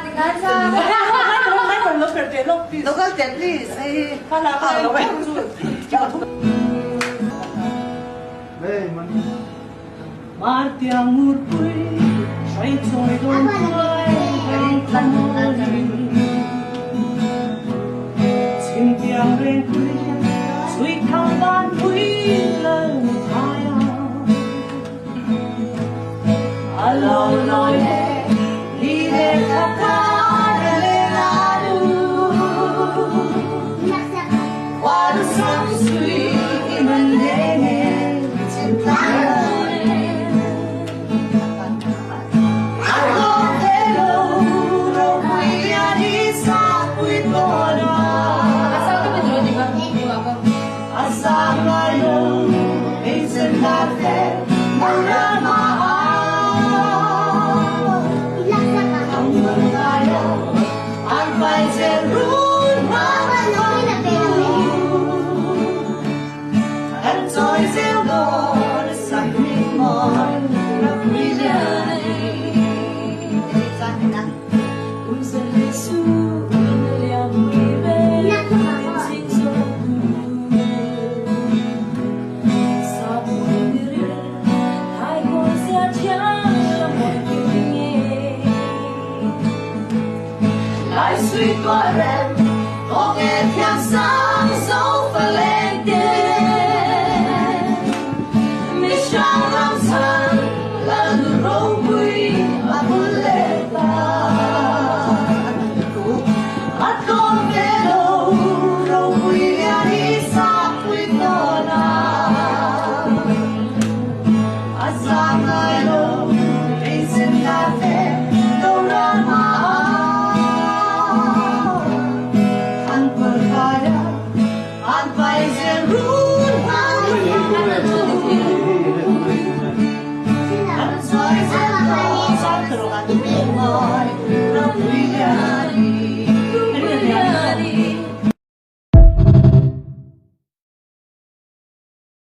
Tingnan sa... Local jet, please. Marte amor quê, sai trôi đôi quê, tan chim tiếng lên quê, suy thăng ban quê lần hai alo nói đi về khắp cả để la du, qua the sun sweet mình đến trên tay. Sweet gọi em có nghe theo sáng dấu và lên tên mi sang làm sang là người râu quy mà muốn lên ta mắt con nghe đâu râu quy đi xa quy to na xa ngày đâu đi xin cà phê đâu ra mà Advice and rules.